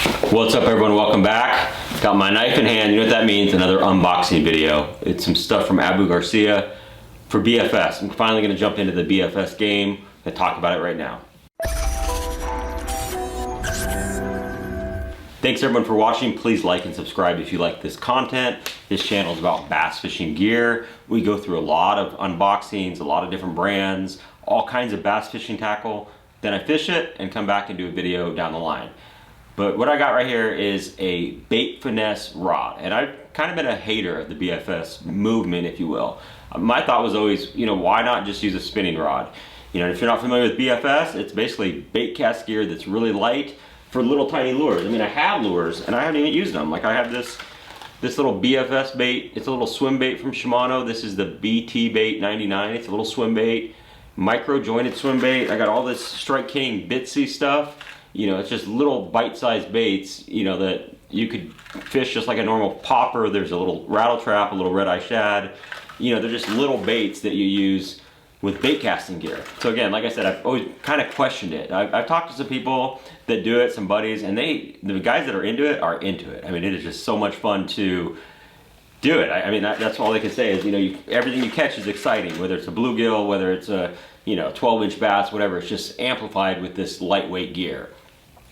What's up everyone, welcome back. Got my knife in hand, you know what that means, another unboxing video. It's some stuff from Garcia for BFS. I'm finally gonna jump into the BFS game and talk about it right now. Thanks everyone for watching. Please like and subscribe if you like this content. This channel is about bass fishing gear. We go through a lot of unboxings, a lot of different brands, all kinds of bass fishing tackle. Then I fish it and come back and do a video down the line. But what I got right here is a bait finesse rod. And I've kind of been a hater of the BFS movement, if you will. My thought was always, why not just use a spinning rod? If you're not familiar with BFS, it's basically bait cast gear that's really light for little tiny lures. I have lures and I haven't even used them. Like I have this little BFS bait. It's a little swim bait from Shimano. This is the BT bait 99. It's a little swim bait, micro jointed swim bait. I got all this Strike King Bitsy stuff. It's just little bite-sized baits, that you could fish just like a normal popper. There's a little rattle trap, a little red-eye shad. They're just little baits that you use with bait casting gear. So again, like I said, I've always kind of questioned it. I've talked to some people that do it, some buddies, and the guys that are into it are into it. It is just so much fun to do it. That's all they can say is, everything you catch is exciting, whether it's a bluegill, whether it's a 12-inch bass, whatever. It's just amplified with this lightweight gear.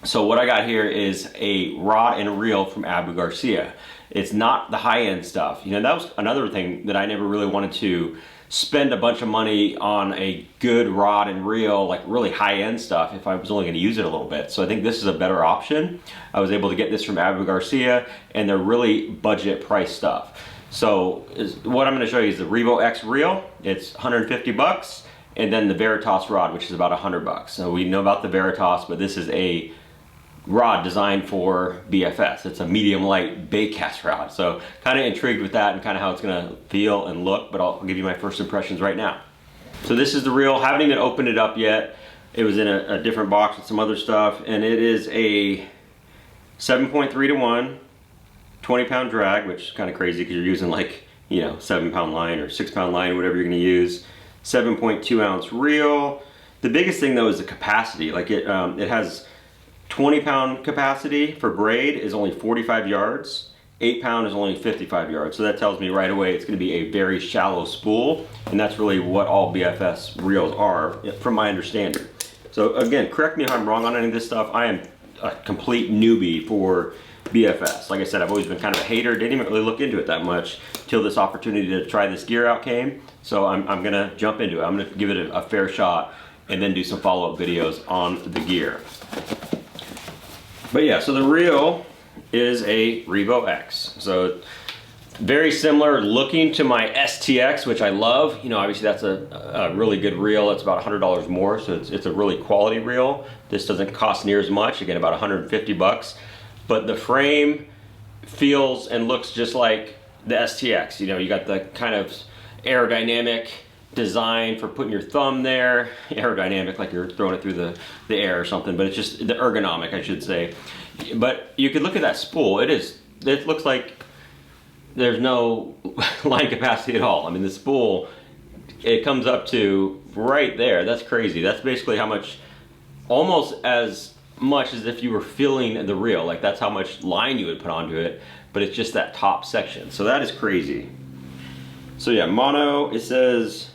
So what I got here is a rod and reel from Garcia. It's not the high-end stuff. That was another thing that I never really wanted to spend a bunch of money on a good rod and reel, like really high-end stuff, if I was only going to use it a little bit. So I think this is a better option. I was able to get this from Garcia, and they're really budget price stuff. So what I'm going to show you is the Revo X reel. It's 150 bucks, and then the Veritas rod, which is about 100 bucks. So we know about the Veritas, but this is a rod designed for BFS. It's a medium light bait cast rod. So kind of intrigued with that and kind of how it's gonna feel and look, but I'll give you my first impressions right now. So this is the reel. Haven't even opened it up yet. It was in a different box with some other stuff, and it is a 7.3 to 1, 20-pound drag, which is kind of crazy because you're using like, 7-pound line or 6-pound line, whatever you're gonna use. 7.2 ounce reel. The biggest thing though is the capacity. Like it has 20-pound capacity for braid is only 45 yards. 8-pound is only 55 yards. So that tells me right away it's going to be a very shallow spool, and that's really what all BFS reels are, from my understanding. So again, correct me if I'm wrong on any of this stuff. I am a complete newbie for BFS. Like I said, I've always been kind of a hater. Didn't even really look into it that much till this opportunity to try this gear out came. So I'm going to jump into it. I'm going to give it a fair shot and then do some follow-up videos on the gear. But yeah, so the reel is a Revo X. So very similar looking to my STX, which I love. Obviously that's a really good reel. It's about $100 more, so it's a really quality reel. This doesn't cost near as much, again about 150 bucks. But the frame feels and looks just like the STX. You got the kind of aerodynamic design for putting your thumb there, aerodynamic like you're throwing it through the air or something, but it's just the ergonomic, I should say. But you could look at that spool. It looks like there's no line capacity at all. The spool, it comes up to right there. That's crazy. That's basically how much, almost as much as if you were filling the reel. Like that's how much line you would put onto it, but it's just that top section. So that is crazy. So yeah, mono, it says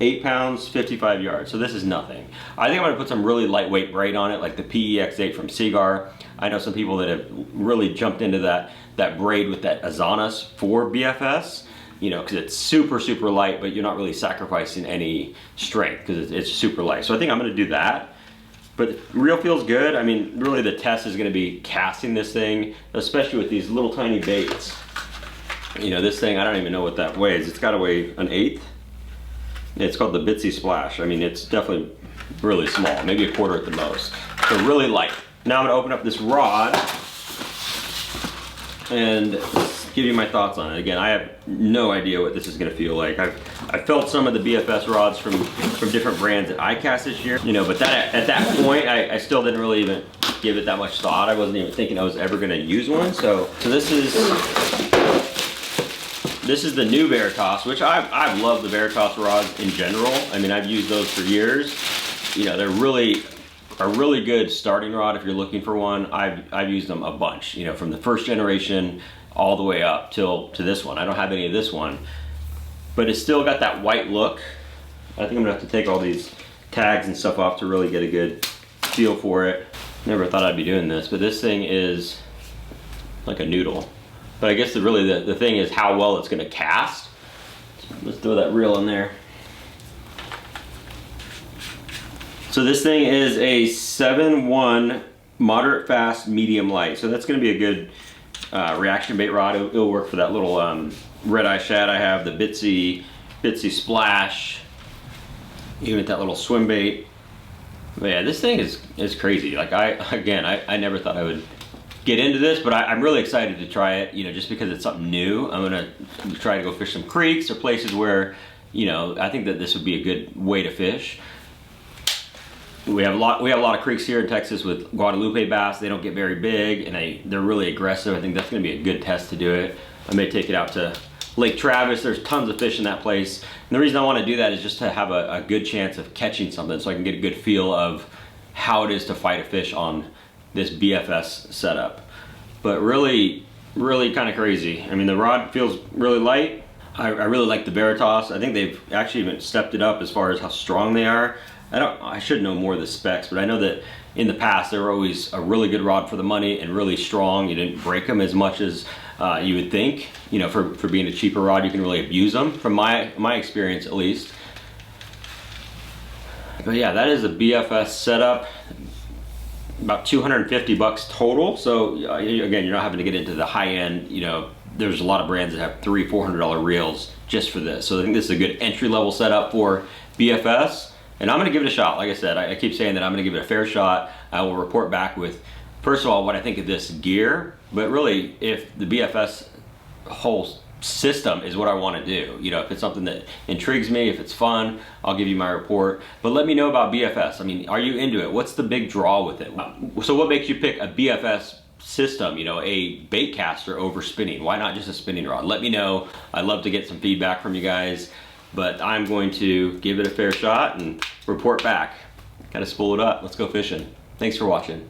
8 pounds, 55 yards. So this is nothing. I think I'm gonna put some really lightweight braid on it, like the PEX8 from Seagar. I know some people that have really jumped into that braid with that Azanas for BFS, because it's super, super light, but you're not really sacrificing any strength because it's super light. So I think I'm gonna do that. But the reel feels good. Really the test is gonna be casting this thing, especially with these little tiny baits. This thing, I don't even know what that weighs. It's gotta weigh an eighth. It's called the Bitsy Splash. it's definitely really small, maybe a quarter at the most. So really light. Now I'm gonna open up this rod and give you my thoughts on it. Again, I have no idea what this is gonna feel like. I've felt some of the BFS rods from different brands that I cast this year, but at that point, I still didn't really even give it that much thought. I wasn't even thinking I was ever gonna use one. So this is the new Veritas, which I've loved the Veritas rods in general. I've used those for years. They're really a really good starting rod if you're looking for one. I've used them a bunch, you know, from the first generation all the way up to this one. I don't have any of this one, but it's still got that white look. I think I'm gonna have to take all these tags and stuff off to really get a good feel for it. Never thought I'd be doing this, but this thing is like a noodle. But I guess the thing is how well it's gonna cast. Let's throw that reel in there. So this thing is a 7-1 moderate fast medium light. So that's gonna be a good reaction bait rod. It'll work for that little red eye shad I have, the Bitsy Splash, even at that little swim bait. But yeah, this thing is crazy. Like I never thought I would get into this, but I'm really excited to try it, you know, just because it's something new. I'm gonna try to go fish some creeks or places where, you know, I think that this would be a good way to fish. We have a lot of creeks here in Texas with Guadalupe bass. They don't get very big and they're really aggressive. I think that's gonna be a good test to do it. I may take it out to Lake Travis. There's tons of fish in that place. And the reason I wanna do that is just to have a good chance of catching something so I can get a good feel of how it is to fight a fish on this BFS setup. But really kind of crazy. I mean, the rod feels really light. I really like the Veritas. I think they've actually even stepped it up as far as how strong they are. I should know more of the specs, but I know that in the past they were always a really good rod for the money and really strong. You didn't break them as much as you would think. You know, for being a cheaper rod, you can really abuse them, from my experience at least. But yeah, that is a BFS setup. About 250 bucks total. So again, you're not having to get into the high end. You know, there's a lot of brands that have $300-400 reels just for this. So I think this is a good entry level setup for BFS. And I'm gonna give it a shot. Like I said, I keep saying that I'm gonna give it a fair shot. I will report back with, first of all, what I think of this gear, but really if the BFS whole system is what I want to do. You know, if it's something that intrigues me, if it's fun, I'll give you my report. But let me know about BFS. I mean, are you into it? What's the big draw with it? So what makes you pick a BFS system, you know, a bait caster over spinning? Why not just a spinning rod? Let me know. I'd love to get some feedback from you guys, but I'm going to give it a fair shot and report back. Gotta spool it up. Let's go fishing. Thanks for watching.